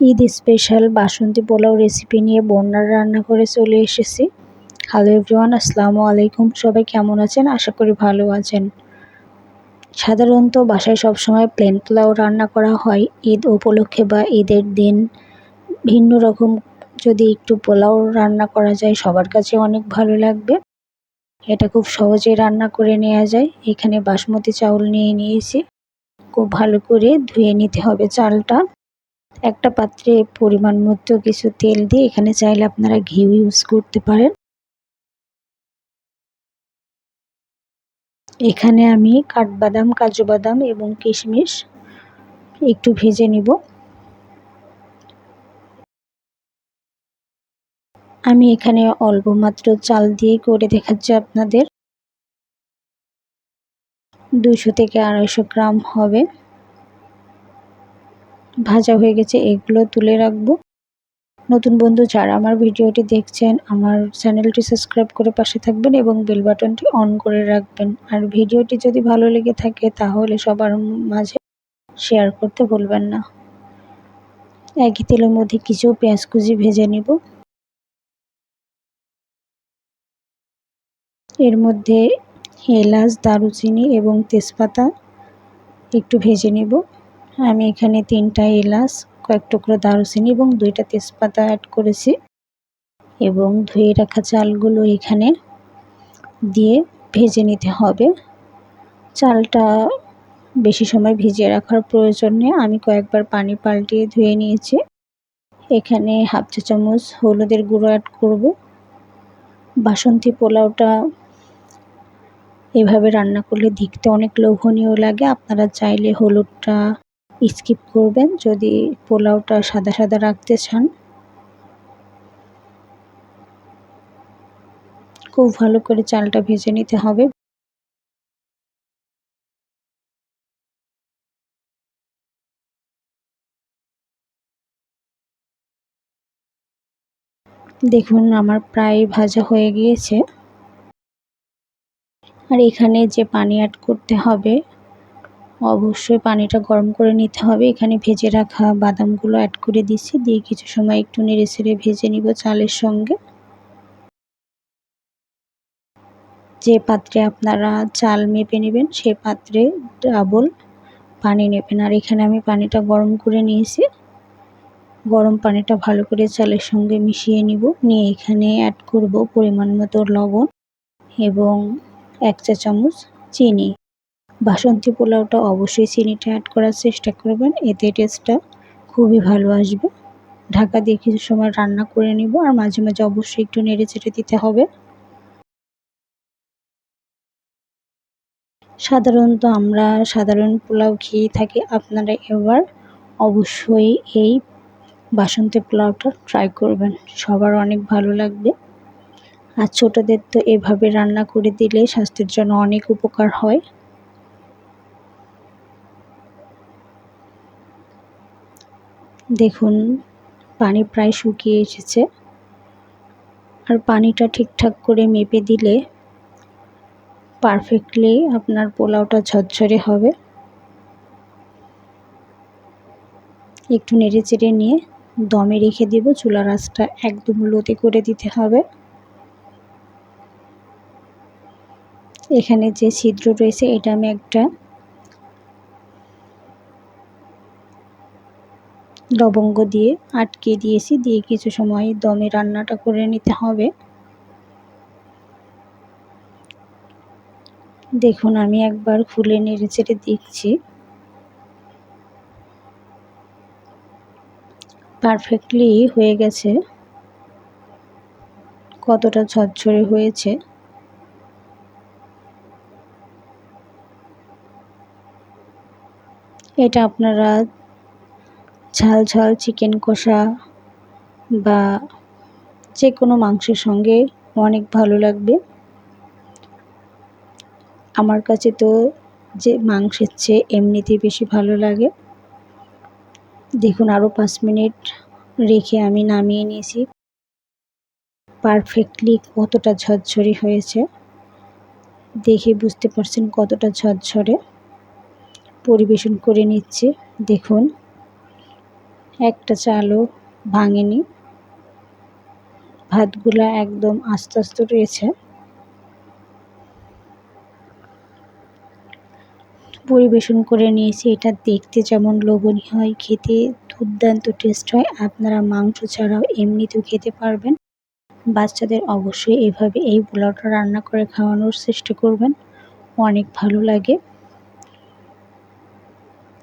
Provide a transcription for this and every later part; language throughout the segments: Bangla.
ঈদ স্পেশাল বাসন্তী পোলাও রেসিপি নিয়ে বন্যার রান্না করে চলে এসেছি। হ্যালো এভরিওয়ান, আসসালামু আলাইকুম। সবাই কেমন আছেন? আশা করি ভালো আছেন। সাধারণত বাসায় সবসময় প্লেন পোলাও রান্না করা হয়। ঈদ উপলক্ষে বা ঈদের দিন ভিন্ন রকম যদি একটু পোলাও রান্না করা যায় সবার কাছে অনেক ভালো লাগবে। এটা খুব সহজেই রান্না করে নেওয়া যায়। এখানে বাসমতি চাউল নিয়ে নিয়েছি। খুব ভালো করে ধুয়ে নিতে হবে চালটা। একটা পাত্রে পরিমাণ মতো কিছু তেল দিয়ে, এখানে চাইলে আপনারা ঘিও ইউজ করতে পারেন। এখানে আমি কাঠবাদাম, কাজু বাদাম এবং কিশমিশ একটু ভেজে নিব। আমি এখানে অল্প মাত্র চাল দিয়ে করে দেখাচ্ছি আপনাদের। 200 থেকে 250 গ্রাম হবে। ভাজা হয়ে গেছে, এগুলো তুলে রাখবো। নতুন বন্ধু যারা আমার ভিডিওটি দেখছেন, আমার চ্যানেলটি সাবস্ক্রাইব করে পাশে থাকবেন এবং বেল বাটনটি অন করে রাখবেন। আর ভিডিওটি যদি ভালো লেগে থাকে তাহলে সবার মাঝে শেয়ার করতে ভুলবেন না। একই তেলের মধ্যে কিছু পেঁয়াজ কুচি ভেজে নিব। এর মধ্যে এলাচ, দারুচিনি এবং তেজপাতা একটু ভেজে নিব। আমি এখানে 3টা এলাচ, কয়েক টুকরো দারুচিনি এবং 2টা তেজপাতা অ্যাড করেছি এবং ধুয়ে রাখা চালগুলো এখানে দিয়ে ভেজে নিতে হবে। চালটা বেশি সময় ভিজিয়ে রাখার প্রয়োজন নেই। আমি কয়েকবার পানি পাল্টিয়ে ধুয়ে নিয়েছি। এখানে হাফ চা চামচ হলুদের গুঁড়ো অ্যাড করব। বাসন্তী পোলাওটা এভাবে রান্না করলে দেখতে অনেক লোভনীয় লাগে। আপনারা চাইলে হলুদটা স্কিপ করবেন যদি পোলাওটা সাদা সাদা রাখতে চান। খুব ভালো করে চালটা ভেজে নিতে হবে। দেখুন আমার প্রায় ভাজা হয়ে গিয়েছে। আর এখানে যে পানি অ্যাড করতে হবে, অবশ্যই পানিটা গরম করে নিতে হবে। এখানে ভেজে রাখা বাদামগুলো অ্যাড করে দিচ্ছি, দিয়ে কিছু সময় একটু নেড়ে চেড়ে ভেজে নিব চালের সঙ্গে। যে পাত্রে আপনারা চাল মেপে নেবেন সেই পাত্রে ডাবল পানি নেবেন। আর এখানে আমি পানিটা গরম করে নিয়েছি। গরম পানিটা ভালো করে চালের সঙ্গে মিশিয়ে নিব। নিয়ে এখানে অ্যাড করব পরিমাণ মতো লবণ এবং 1 চা চামচ চিনি। বাসন্তী পোলাওটা অবশ্যই চিনিটা অ্যাড করার চেষ্টা করবেন, এতে টেস্টটা খুবই ভালো আসবে। ঢাকা দিয়ে কিছু সময় রান্না করে নিব। আর মাঝে মাঝে অবশ্যই একটু নেড়ে চেড়ে দিতে হবে। সাধারণত আমরা সাধারণ পোলাও খেয়ে থাকি। আপনারা এবার অবশ্যই এই বাসন্তী পোলাওটা ট্রাই করবেন, সবার অনেক ভালো লাগবে। আর ছোটদের তো এভাবে রান্না করে দিলে স্বাস্থ্যের জন্য অনেক উপকার হয়। দেখুন পানি প্রায় শুকিয়ে এসেছে। আর পানিটা ঠিকঠাক করে মেপে দিলে পারফেক্টলি আপনার পোলাওটা ঝরঝরে হবে। একটু নেড়ে চেড়ে নিয়ে দমে রেখে দেব। চুলার আঁচটা একদম লোতে করে দিতে হবে। এখানে যে ছিদ্র রয়েছে এটা আমি একটা লবঙ্গ দিয়ে আটকে দিয়েছি, দিয়ে কিছু সময় দমে রান্নাটা করে নিতে হবে। দেখুন আমি একবার খুলে নেড়ে চেড়ে দিচ্ছি। পারফেক্টলি হয়ে গেছে। কতটা ঝরঝরে হয়েছে। এটা আপনারা ঝাল ঝাল চিকেন কষা বা যে কোনো মাংসের সঙ্গে অনেক ভালো লাগবে। আমার কাছে তো যে মাংসের চেয়ে এমনিতেই বেশি ভালো লাগে। দেখুন আরও 5 মিনিট রেখে আমি নামিয়ে নিয়েছি। পারফেক্টলি কতটা ঝরঝরে হয়েছে দেখে বুঝতে পারছেন কতটা ঝরঝরে। পরিবেশন করে নিচ্ছি। দেখুন একটা চালও ভাঙেনি, ভাতগুলা একদম আস্তে আস্তে রয়েছে। পরিবেশন করে নিয়েছি। এটা দেখতে যেমন লোভনীয় হয়, খেতে দুর্দান্ত টেস্ট হয়। আপনারা মাংস ছাড়াও এমনিতেও খেতে পারবেন। বাচ্চাদের অবশ্যই এভাবে এই পোলাওটা রান্না করে খাওয়ানোর চেষ্টা করবেন, অনেক ভালো লাগে।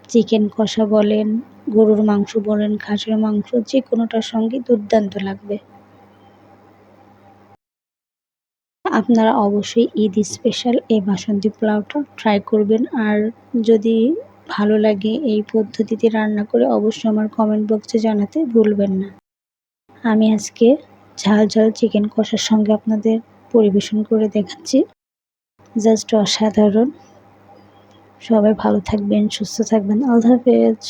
চিকেন কষা বলেন, গরুর মাংস বলেন, খাসির মাংস, যে কোনোটার সঙ্গে দুর্দান্ত লাগবে। আপনারা অবশ্যই ঈদ স্পেশাল এই বাসন্তী পোলাওটা ট্রাই করবেন। আর যদি ভালো লাগে এই পদ্ধতিতে রান্না করে অবশ্যই আমার কমেন্ট বক্সে জানাতে ভুলবেন না। আমি আজকে ঝাল ঝাল চিকেন কষার সঙ্গে আপনাদের পরিবেশন করে দেখাচ্ছি, জাস্ট অসাধারণ। সবাই ভালো থাকবেন, সুস্থ থাকবেন। আল্লাহ হাফেজ।